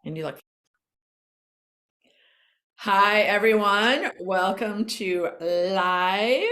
And you look. Hi, everyone. Welcome to Live.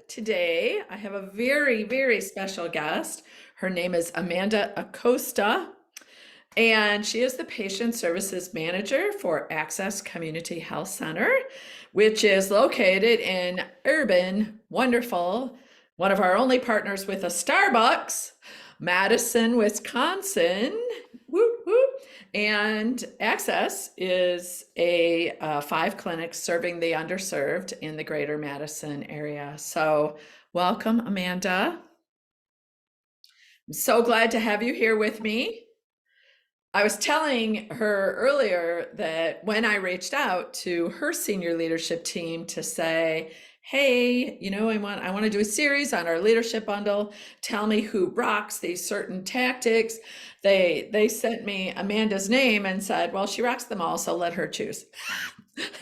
Today, I have a very, very special guest. Her name is Amanda Acosta, and she is the Patient Services Manager for Access Community Health Center, which is located in urban, wonderful, one of our only partners with a Starbucks, Madison, Wisconsin. Whoop, whoop. And Access is a 5 clinics serving the underserved in the greater Madison area. So, welcome, Amanda. I'm so glad to have you here with me. I was telling her earlier that when I reached out to her senior leadership team to say, hey, I want to do a series on our leadership bundle. Tell me who rocks these certain tactics. They sent me Amanda's name and said, well, she rocks them all, so let her choose.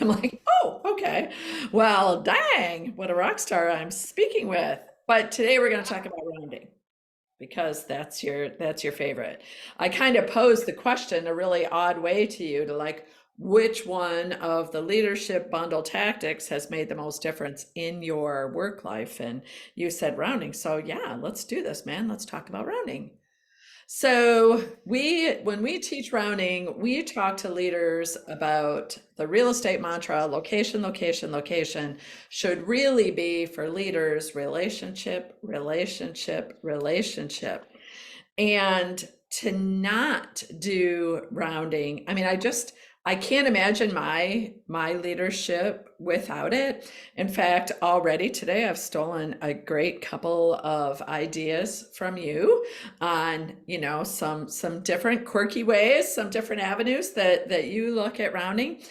I'm like, oh, okay. Well, dang, what a rock star I'm speaking with. But today we're going to talk about rounding because that's your favorite. I kind of posed the question a really odd way to you to like, which one of the leadership bundle tactics has made the most difference in your work life? And you said rounding. So yeah, let's do this, man. Let's talk about rounding. So when we teach rounding, we talk to leaders about the real estate mantra, location, location, location should really be for leaders, relationship, relationship, relationship. And to not do rounding, I mean, I can't imagine my leadership without it. In fact, already today I've stolen a great couple of ideas from you on, some different quirky ways, some different avenues that you look at rounding.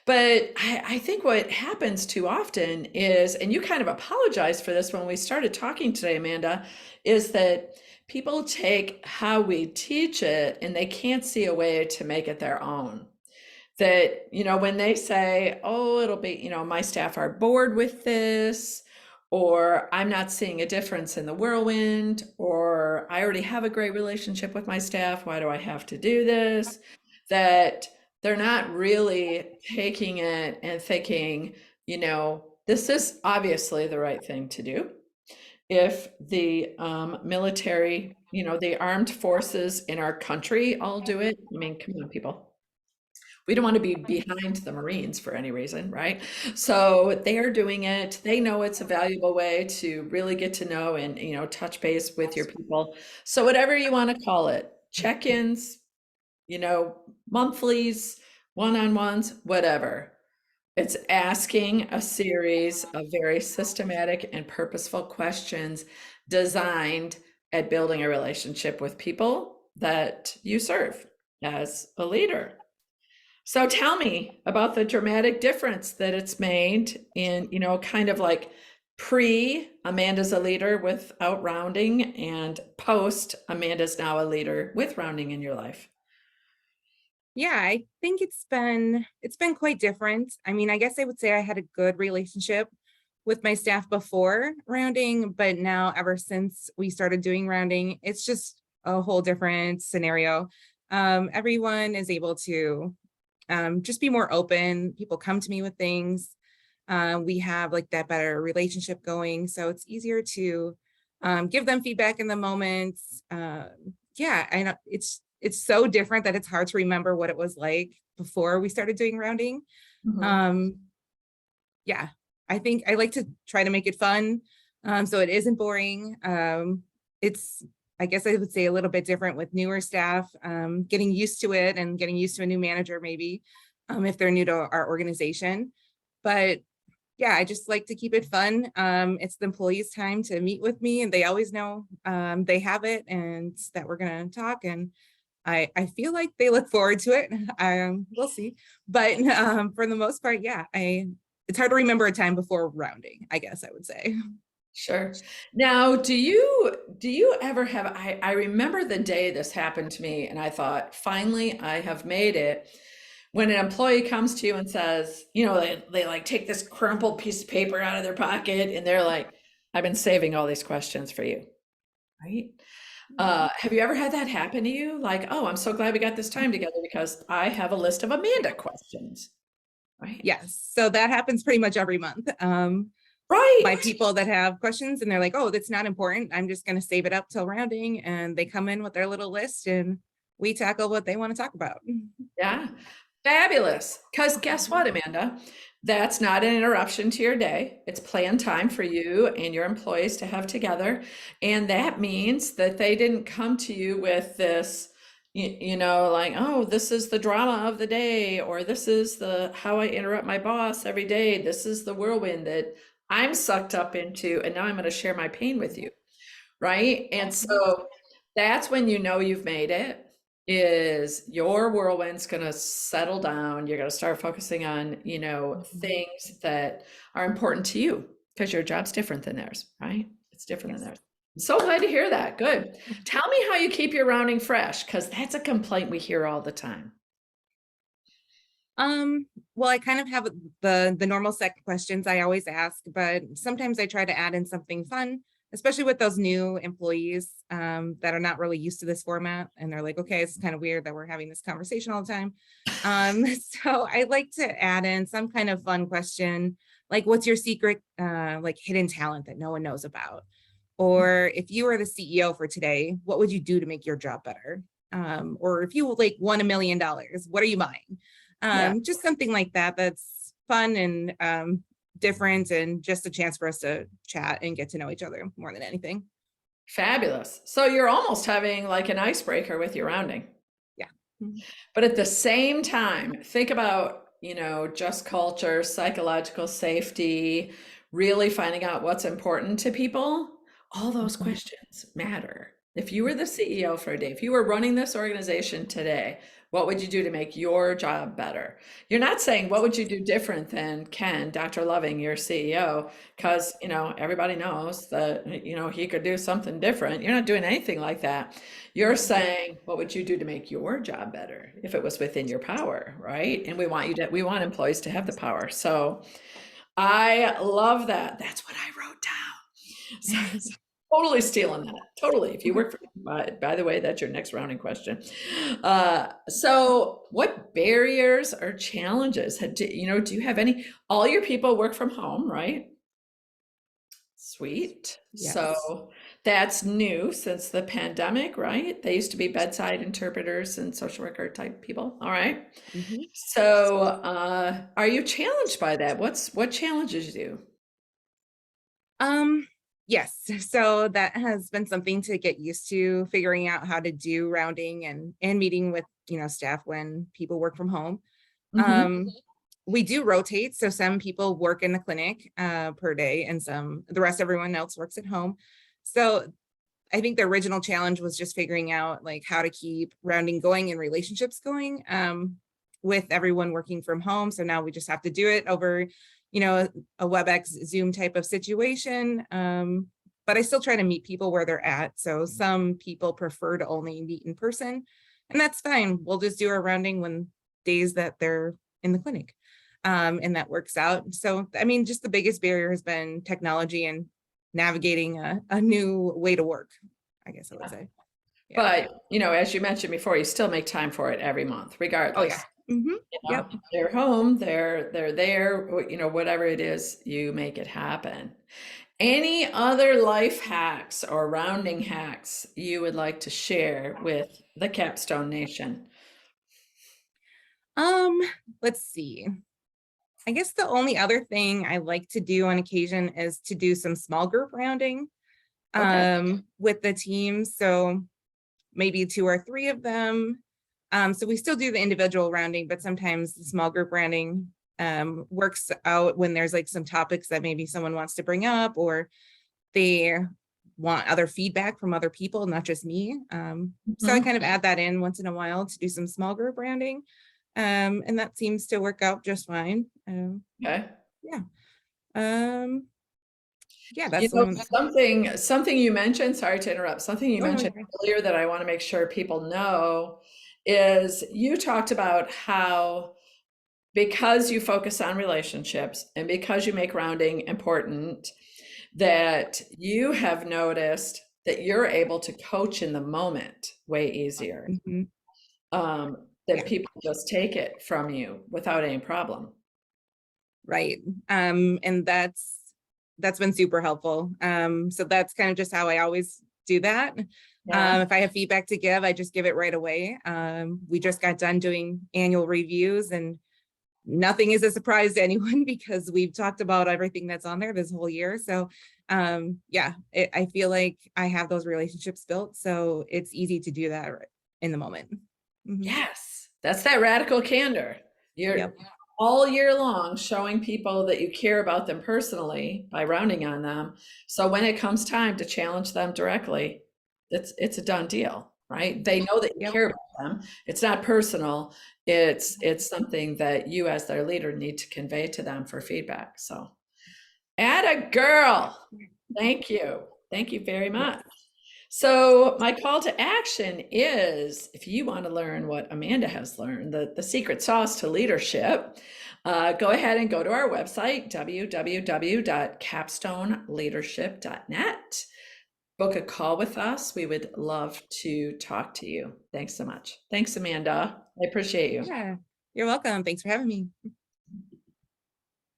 But I think what happens too often is, and you kind of apologized for this when we started talking today, Amanda, is that people take how we teach it and they can't see a way to make it their own. That, when they say, oh, it'll be, my staff are bored with this, or I'm not seeing a difference in the whirlwind, or I already have a great relationship with my staff, why do I have to do this? That they're not really taking it and thinking, this is obviously the right thing to do. If the military, the armed forces in our country all do it, I mean, come on, people. We don't want to be behind the Marines for any reason, right? So they are doing it. They know it's a valuable way to really get to know and, touch base with your people. So whatever you want to call it, check-ins, monthlies, one-on-ones, whatever. It's asking a series of very systematic and purposeful questions designed at building a relationship with people that you serve as a leader. So tell me about the dramatic difference that it's made in, kind of like pre Amanda's a leader without rounding and post Amanda's now a leader with rounding in your life. Yeah, I think it's been quite different. I mean, I guess I would say I had a good relationship with my staff before rounding, but now ever since we started doing rounding, it's just a whole different scenario. Everyone is able to just be more open. People come to me with things. We have like that better relationship going, so it's easier to give them feedback in the moment. Yeah, I know it's so different that it's hard to remember what it was like before we started doing rounding. Mhm. Um, yeah, I think I like to try to make it fun, so it isn't boring. It's, I guess I would say, a little bit different with newer staff, getting used to it and getting used to a new manager maybe, if they're new to our organization. But yeah, I just like to keep it fun. It's the employees' time to meet with me, and they always know they have it and that we're gonna talk. And I feel like they look forward to it. We'll see. But for the most part, yeah, it's hard to remember a time before rounding, I guess I would say. Sure. Now, do you ever have I remember the day this happened to me and I thought, finally, I have made it. When an employee comes to you and says, they like take this crumpled piece of paper out of their pocket and they're like, I've been saving all these questions for you, right? Have you ever had that happen to you? Like, oh, I'm so glad we got this time together because I have a list of Amanda questions, right? Yes. So that happens pretty much every month. My Right. people that have questions and they're like, oh, that's not important. I'm just going to save it up till rounding. And they come in with their little list and we tackle what they want to talk about. Yeah. Fabulous. Because guess what, Amanda? That's not an interruption to your day. It's planned time for you and your employees to have together. And that means that they didn't come to you with this, like, oh, this is the drama of the day, or this is the how I interrupt my boss every day. This is the whirlwind that I'm sucked up into, and now I'm going to share my pain with you. Right. And so that's when you know you've made it, is your whirlwind's going to settle down. You're going to start focusing on, things that are important to you because your job's different than theirs, right? It's different than Yes. theirs. I'm so glad to hear that. Good. Tell me how you keep your rounding fresh, because that's a complaint we hear all the time. Um, well, I kind of have the normal set questions I always ask, but sometimes I try to add in something fun, especially with those new employees that are not really used to this format. And they're like, okay, it's kind of weird that we're having this conversation all the time. So I like to add in some kind of fun question, like what's your secret like hidden talent that no one knows about? Or if you were the CEO for today, what would you do to make your job better? Or if you like won $1 million, what are you buying? Yeah. Just something like that that's fun and different and just a chance for us to chat and get to know each other more than anything. Fabulous. So you're almost having like an icebreaker with your rounding. Yeah. Mhm. But at the same time, think about, just culture, psychological safety, really finding out what's important to people. All those Mhm. questions matter. If you were the CEO for a day, if you were running this organization today, what would you do to make your job better? You're not saying, what would you do different than Ken, Dr. Loving, your CEO? Because, everybody knows that, he could do something different. You're not doing anything like that. You're saying, what would you do to make your job better if it was within your power, right? And we want employees to have the power. So I love that. That's what I wrote down. So, totally stealing that. Totally. If you work for, by the way, that's your next rounding question. So what barriers or challenges do you have any? All your people work from home, right? Sweet. Yes. So that's new since the pandemic, right? They used to be bedside interpreters and social worker type people. All right. Mhm. So, are you challenged by that? What challenges you? Um, yes. So that has been something to get used to, figuring out how to do rounding and meeting with, staff when people work from home. Hmm. Um, we do rotate. So some people work in the clinic per day and the rest, everyone else works at home. So I think the original challenge was just figuring out like how to keep rounding going and relationships going with everyone working from home. So now we just have to do it over, a WebEx Zoom type of situation. But I still try to meet people where they're at. So some people prefer to only meet in person, and that's fine. We'll just do our rounding when days that they're in the clinic. And that works out. So, I mean, just the biggest barrier has been technology and navigating a new way to work, I guess I would say. Yeah. But, as you mentioned before, you still make time for it every month, Oh, yeah. regardless. Hmm. Yep. They're home, they're there, whatever it is, you make it happen. Any other life hacks or rounding hacks you would like to share with the Capstone Nation? Um, let's see. I guess the only other thing I like to do on occasion is to do some small group rounding Okay. with the team. So maybe two or three of them. So we still do the individual rounding, but sometimes the small group rounding works out when there's like some topics that maybe someone wants to bring up or they want other feedback from other people, not just me. So I Mhm. kind of add that in once in a while to do some small group rounding. And that seems to work out just fine. Okay. Yeah. Um, yeah, You that's the know, one. something you mentioned, sorry to interrupt, something you Oh no, you're mentioned right. earlier that I want to make sure people know is you talked about how because you focus on relationships and because you make rounding important, that you have noticed that you're able to coach in the moment way easier. Mhm. That Yeah, people just take it from you without any problem. right. And that's been super helpful. So that's kind of just how I always do that. Yeah. If I have feedback to give, I just give it right away. We just got done doing annual reviews, and nothing is a surprise to anyone because we've talked about everything that's on there this whole year. So yeah, I feel like I have those relationships built, so it's easy to do that in the moment. Mhm. Yes, that's that radical candor. You're Yep. all year long showing people that you care about them personally by rounding on them. So when it comes time to challenge them directly, it's a done deal, right? They know that you Yep. care about them. It's not personal. It's something that you as their leader need to convey to them for feedback. So, atta girl. Thank you. Thank you very Yes. much. So, my call to action is if you want to learn what Amanda has learned, the secret sauce to leadership, go ahead and go to our website, www.capstoneleadership.net. Book a call with us. We would love to talk to you. Thanks so much. Thanks, Amanda. I appreciate you. Yeah. You're welcome. Thanks for having me.